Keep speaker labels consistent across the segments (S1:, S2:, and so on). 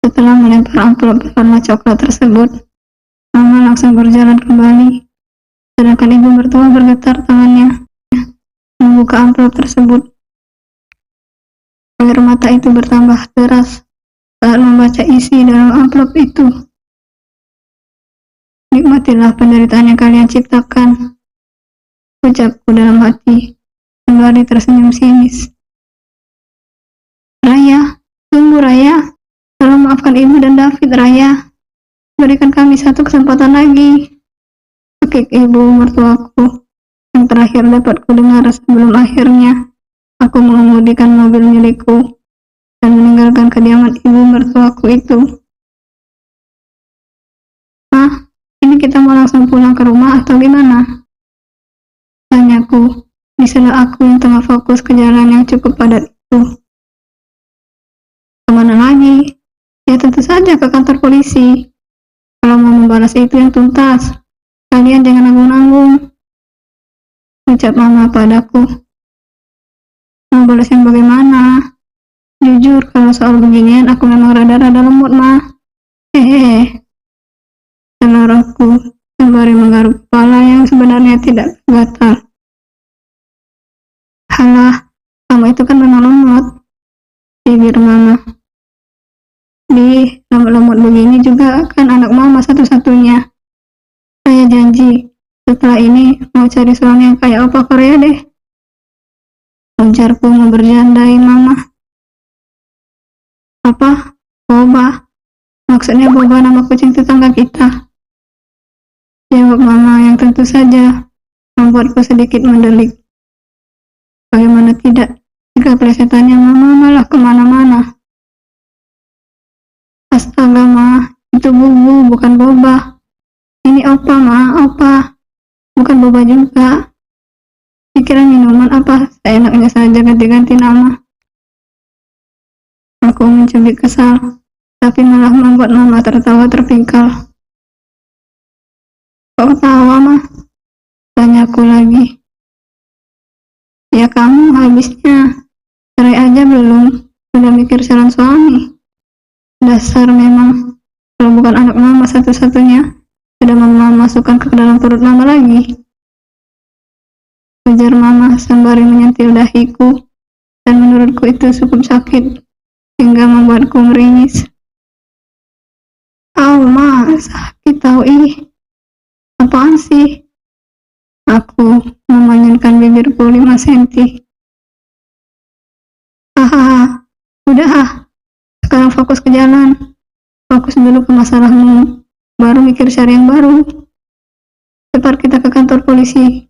S1: Setelah melempar amplop berwarna coklat tersebut, Mama langsung berjalan kembali, sedangkan ibu mertua bergetar tangannya membuka amplop tersebut. Air mata itu bertambah deras saat membaca isi dalam amplop itu. Nikmatilah penderitaan yang kalian ciptakan, ucapku dalam hati, sembari tersenyum sinis. Raya, tunggu Raya, tolong maafkan ibu dan David Raya. Berikan kami satu kesempatan lagi. Kekik ibu mertuaku yang terakhir dapat kudengar sebelum akhirnya aku mengemudikan mobil milikku dan meninggalkan kediaman ibu mertuaku itu. Ini kita mau langsung pulang ke rumah atau gimana? Tanyaku, di sela aku yang tengah fokus ke jalan yang cukup padat itu. Kemana lagi? Ya tentu saja ke kantor polisi. Kalau mau membalas itu yang tuntas, kalian jangan nanggung-nanggung, ucap Mama padaku. Mau balas yang bagaimana? Jujur, kalau soal beginian aku memang rada-rada lemot, Ma. Hehehe, aku sembari menggaruk kepala yang sebenarnya tidak gatal. Halah, kamu itu kan memang lemot, bibir Mama. Lemot-lemot begini juga kan anak Mama satu-satunya. Saya janji, setelah ini mau cari suami yang kayak opa Korea deh, ujarku membercandai Mama. Apa? Boba? Maksudnya Boba nama kucing tetangga kita? Jawab Mama yang tentu saja membuatku sedikit mendelik. Bagaimana tidak jika plesetannya Mama malah kemana-mana? Astaga Ma, itu Bubu bukan Boba. Ini Opa Ma, Opa, bukan Boba juga. Pikiran minuman apa seenaknya saja ganti-ganti nama. Aku mencubit kesal, tapi malah membuat Mama tertawa terpingkal. Kok tawa Ma? Tanyaku lagi. Ya kamu habisnya cerai aja belum? Sudah mikir calon suami? Dasar memang, kalau bukan anak Mama satu-satunya, sudah Mama masukkan ke dalam perut Mama lagi. Ujar Mama sembari menyentil dahiku, dan menurutku itu cukup sakit, hingga membuatku meringis. Au Ma, sakit tau ih. Apaan sih? Aku memanyunkan bibirku 5 senti. Hahaha, udah ah. Sekarang fokus ke jalan. Fokus dulu ke masalahmu. Baru mikir cari yang baru. Cepat kita ke kantor polisi.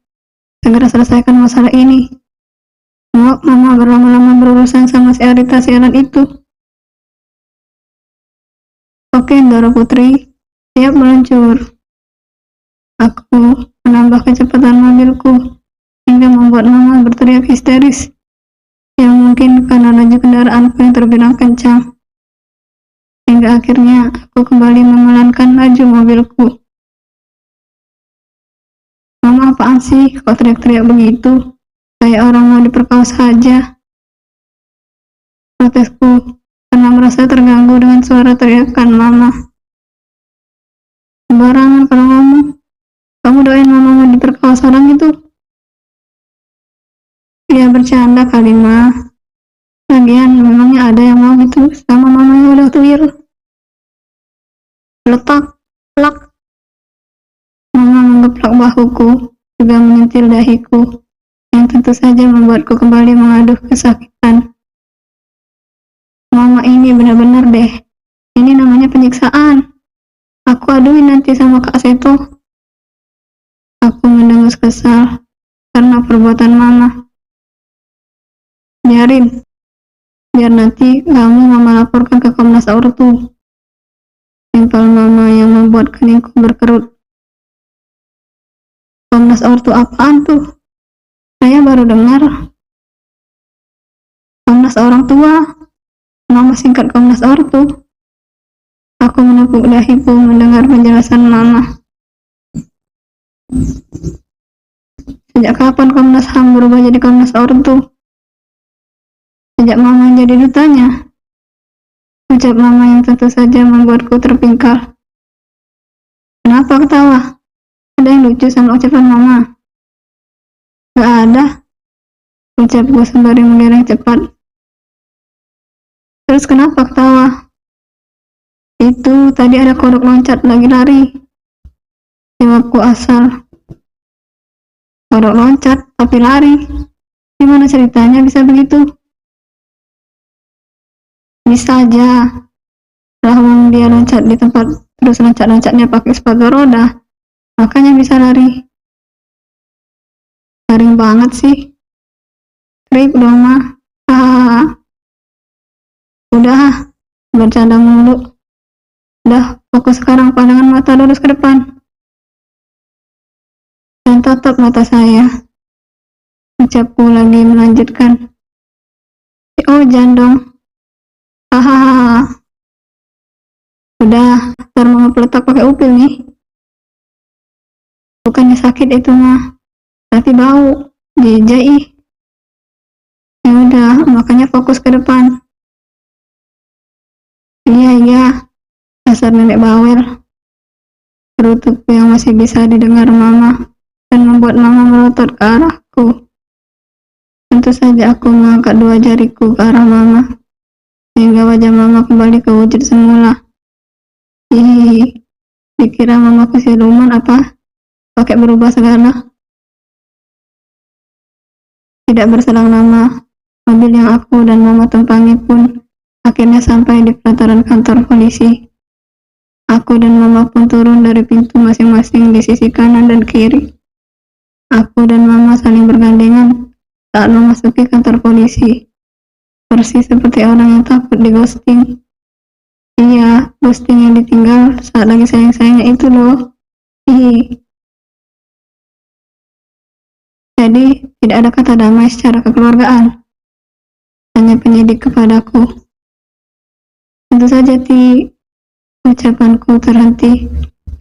S1: Segera selesaikan masalah ini. Muak Mama berlama-lama berurusan sama si Arita sialan itu. Oke, Ndoro Putri. Siap meluncur. Aku menambah kecepatan mobilku hingga membuat Mama berteriak histeris. Yang mungkin karena laju kendaraanku yang terbilang kencang. Hingga akhirnya aku kembali memelankan laju mobilku. Mama apaan sih kok teriak-teriak begitu? Kayak orang mau diperkosa saja. Protesku karena merasa terganggu dengan suara teriakan Mama. Sembarangan kalau ngomong. Kamu doain Mama mau diperkosa orang itu? Ya bercanda kali Ma. Lagian memangnya ada yang mau gitu sama Mama yang udah tuir. Letak, plak. Mama menggeplak bahuku, juga menyentil dahiku, yang tentu saja membuatku kembali mengaduh kesakitan. Mama ini benar-benar deh. Ini namanya penyiksaan. Aku aduin nanti sama Kak Seto. Aku mendengus kesal karena perbuatan Mama. Biarin. Biar nanti kamu Mama laporkan ke Komnas Ortu. Timpal Mama yang membuat keningku berkerut. Komnas Ortu apaan tuh? Saya baru dengar. Komnas Orang Tua. Nama singkat Komnas Ortu. Aku menepuk dahiku mendengar penjelasan Mama. Sejak kapan Komnas HAM berubah jadi Komnas Ortu? Sejak Mama jadi dutanya. Ucap mama yang tentu saja membuatku terpingkal. Kenapa ketawa? Ada yang lucu sama ucapan mama? Gak ada, ucapku sembari mengereng cepat. Terus kenapa ketawa? Itu tadi ada kodok loncat lagi lari, jawabku asal. Kodok loncat tapi lari? Gimana ceritanya bisa begitu? Bisa aja. Lah dia loncat di tempat terus loncat-loncatnya pakai sepatu roda, makanya bisa lari. Garing banget sih. Trip dong mah. Hahaha. Udah, bercanda mulu. Udah, fokus sekarang, pandangan mata lurus ke depan. Dan tatap mata saya. Ucapku lagi melanjutkan. Oh, jangan dong. Hahaha. Udah, ntar mama peletak pakai upil nih. Bukannya sakit itu mah, tapi bau. Jijik ih. Ya udah, makanya fokus ke depan. Iya, dasar nenek bawel. Gerutupku yang masih bisa didengar mama dan membuat mama melotot ke arahku. Tentu saja aku mengangkat dua jariku ke arah mama, sehingga wajah mama kembali ke wujud semula. Hihihi, dikira mamaku siluman apa? Pakai berubah segala. Tidak berselang lama, mobil yang aku dan mama tumpangi pun akhirnya sampai di pelataran kantor polisi. Aku dan mama pun turun dari pintu masing-masing di sisi kanan dan kiri. Aku dan mama saling bergandengan saat memasuki kantor polisi. Persis seperti orang yang takut di ghosting. Iya, ghosting yang ditinggal saat lagi sayang-sayangnya itu loh. Hihi. Jadi, tidak ada kata damai secara kekeluargaan. Tanya penyidik kepadaku. Tentu saja, ucapanku terhenti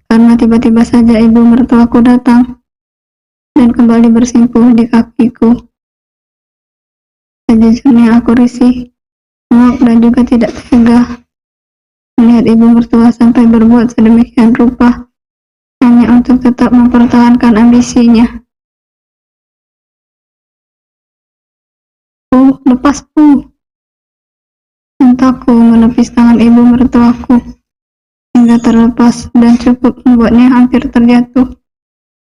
S1: karena tiba-tiba saja ibu mertuaku datang dan kembali bersimpuh di kakiku. Sejujurnya aku risih, muak dan juga tidak tega melihat ibu mertua sampai berbuat sedemikian rupa hanya untuk tetap mempertahankan ambisinya. Lepasku. Entahku menepis tangan ibu mertuaku hingga terlepas dan cukup membuatnya hampir terjatuh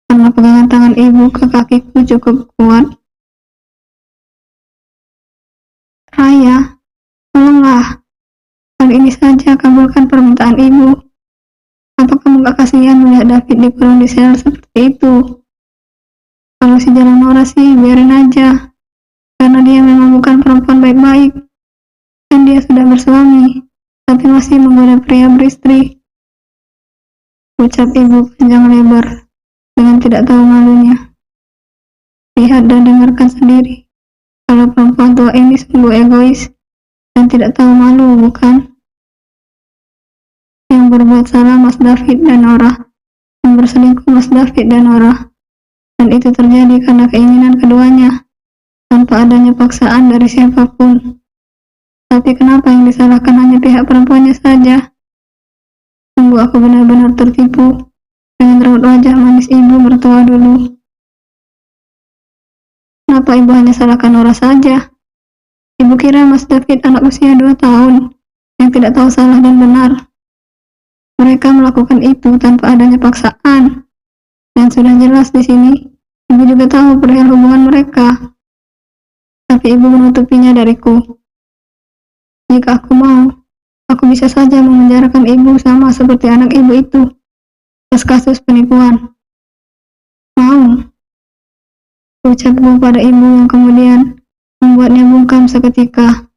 S1: karena pegangan tangan ibu ke kakiku cukup kuat. Raya, tolonglah. Kali ini saja kabulkan permintaan ibu. Apa kamu gak kasihan melihat David dikurung di sel seperti itu? Kalau si jalan Nora sih biarin aja, karena dia memang bukan perempuan baik-baik dan dia sudah bersuami tapi masih menggoda pria beristri. Ucap ibu panjang lebar dengan tidak tahu malunya. Lihat dan dengarkan sendiri kalau perempuan tua ini sungguh egois dan tidak tahu malu, bukan? Yang berbuat salah Mas David dan Nora, yang berselingkuh Mas David dan Nora, dan itu terjadi karena keinginan keduanya tanpa adanya paksaan dari siapapun. Tapi kenapa yang disalahkan hanya pihak perempuannya saja? Sungguh aku benar-benar tertipu dengan raut wajah manis ibu mertua dulu. Kenapa ibu hanya salahkan Nora saja? Ibu kira Mas David anak usia 2 tahun yang tidak tahu salah dan benar. Mereka melakukan itu tanpa adanya paksaan. Dan sudah jelas di sini, ibu juga tahu perihal hubungan mereka. Tapi ibu menutupinya dariku. Jika aku mau, aku bisa saja memenjarakan ibu sama seperti anak ibu itu atas kasus penipuan. Mau, ucapku pada ibu yang kemudian membuatnya bungkam seketika.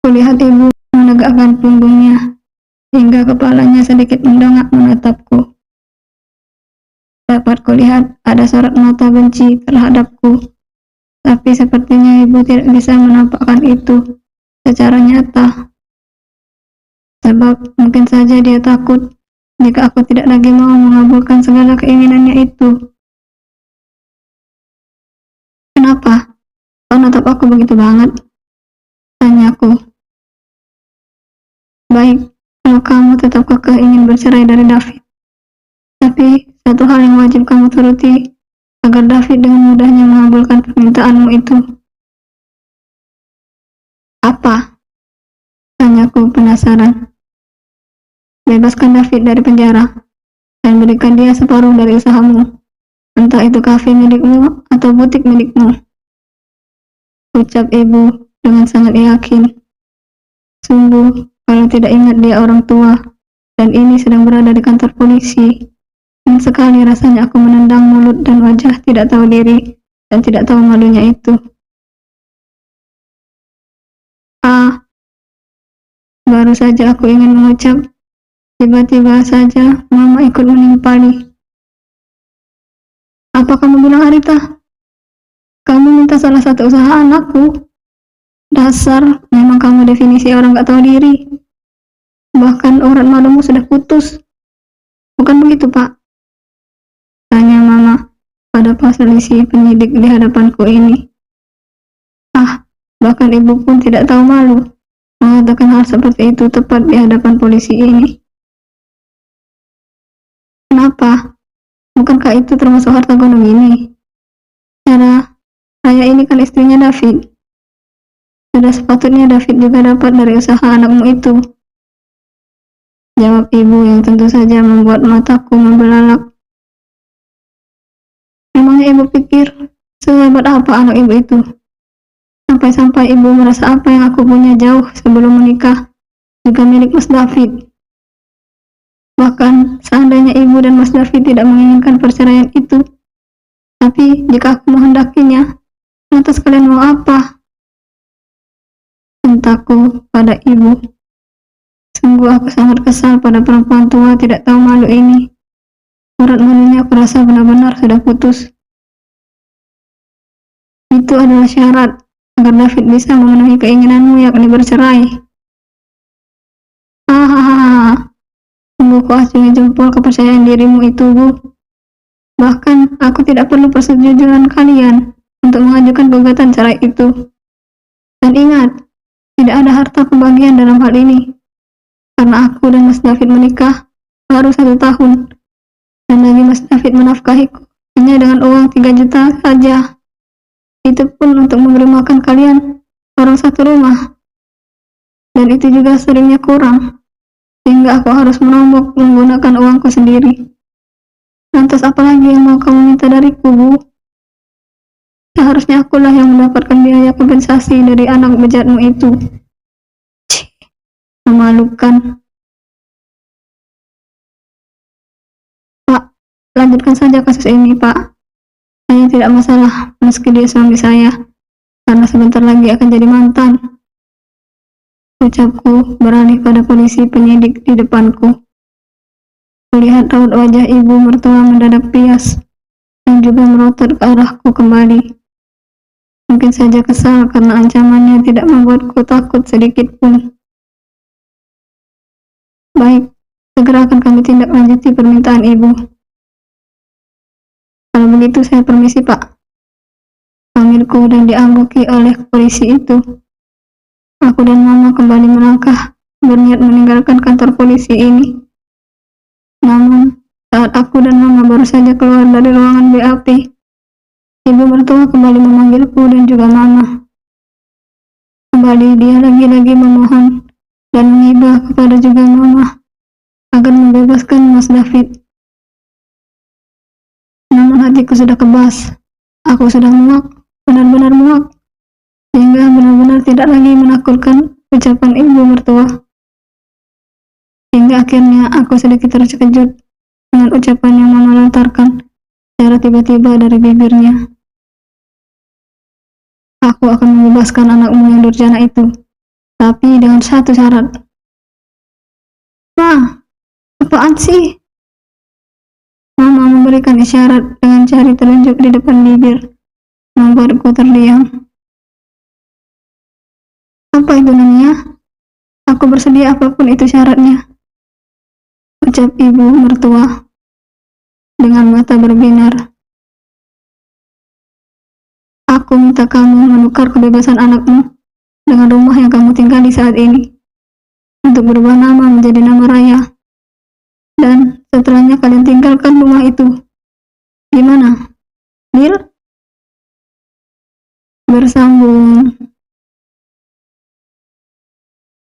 S1: Kulihat ibu menegakkan punggungnya hingga kepalanya sedikit mendongak menatapku. Dapat kulihat ada sorot mata benci terhadapku. Tapi sepertinya ibu tidak bisa menampakkan itu secara nyata. Sebab mungkin saja dia takut jika aku tidak lagi mau mengabulkan segala keinginannya itu. Kenapa? Kau natap aku begitu banget? Tanyaku. Baik, kalau kamu tetap kekeh ingin bercerai dari David. Tapi satu hal yang wajib kamu turuti agar David dengan mudahnya mengabulkan permintaanmu itu. Apa? Tanyaku penasaran. Bebaskan David dari penjara dan berikan dia separuh dari usahamu, entah itu kafe milikmu atau butik milikmu, ucap ibu dengan sangat yakin. Sungguh, kalau tidak ingat dia orang tua dan ini sedang berada di kantor polisi. Dan sekali rasanya aku menendang mulut dan wajah tidak tahu diri dan tidak tahu malunya itu. Baru saja aku ingin mengucap, tiba-tiba saja Mama ikut menimpali. Apa kamu bilang, Arita? Kamu minta salah satu usaha anakku? Dasar, memang kamu definisi orang gak tahu diri. Bahkan urat malumu sudah putus. Bukan begitu, Pak? Tanya Mama pada polisi penyidik di hadapanku ini. Bahkan ibu pun tidak tahu malu mengatakan hal seperti itu tepat di hadapan polisi ini. Kenapa? Bukankah itu termasuk harta gondong ini? Cara Raya ini kan istrinya David. Sudah sepatutnya David juga dapat dari usaha anakmu itu. Jawab ibu yang tentu saja membuat mataku membelalak. Memangnya ibu pikir sehebat apa anak ibu itu? Sampai-sampai ibu merasa apa yang aku punya jauh sebelum menikah juga milik Mas David. Bahkan seandainya ibu dan Mas David tidak menginginkan perceraian itu, tapi jika aku menghendakinya, lantas kalian mau apa? Hentakku pada ibu. Sungguh aku sangat kesal pada perempuan tua tidak tahu malu ini. Urat malunya aku rasa benar-benar sudah putus. Itu adalah syarat agar David bisa memenuhi keinginanmu yakni bercerai. Hahaha. Sungguh ku acungi jempol kepercayaan dirimu itu, Bu. Bahkan aku tidak perlu persetujuan kalian untuk mengajukan gugatan cerai itu. Dan ingat, tidak ada harta pembagian dalam hal ini. Karena aku dan Mas David menikah baru 1 tahun. Dan lagi Mas David menafkahiku hanya dengan uang 3 juta saja. Itu pun untuk memberi makan kalian orang satu rumah. Dan itu juga seringnya kurang. Sehingga aku harus menombok menggunakan uangku sendiri. Lantas apalagi yang mau kamu minta dariku, Bu? Seharusnya akulah yang mendapatkan biaya kompensasi dari anak bejatmu itu. Cih, memalukan. Pak, lanjutkan saja kasus ini, Pak. Saya tidak masalah meski dia suami saya, karena sebentar lagi akan jadi mantan. Ucapku beralih pada polisi penyidik di depanku. Melihat raut wajah ibu mertua mendadak pias dan juga merotot ke arahku kembali. Mungkin saja kesal karena ancamannya tidak membuatku takut sedikit pun. Baik, segera akan kami tindak lanjuti permintaan ibu. Kalau begitu saya permisi, Pak. Panggilku dan diangguki oleh polisi itu. Aku dan Mama kembali melangkah, berniat meninggalkan kantor polisi ini. Namun, saat aku dan Mama baru saja keluar dari ruangan BAP, ibu mertua kembali memanggilku dan juga Mama. Kembali dia lagi-lagi memohon dan mengibah kepada juga Mama agar membebaskan Mas David. Namun hatiku sudah kebas. Aku sudah muak, benar-benar muak, sehingga benar-benar tidak lagi menakutkan ucapan ibu mertua. Hingga akhirnya aku sedikit terkejut dengan ucapan yang Mama lontarkan secara tiba-tiba dari bibirnya. Aku akan membebaskan anakmu yang durjana itu, tapi dengan satu syarat. Ma, apaan sih? Mama memberikan isyarat dengan jari telunjuk di depan bibir, membuatku terdiam. Apa itu namanya? Aku bersedia apapun itu syaratnya, ucap ibu mertua dengan mata berbinar. Aku minta kamu menukar kebebasan anakmu dengan rumah yang kamu tinggali saat ini. untuk berubah nama menjadi nama Raya. Dan setelahnya kalian tinggalkan rumah itu. Gimana, deal? Bersambung.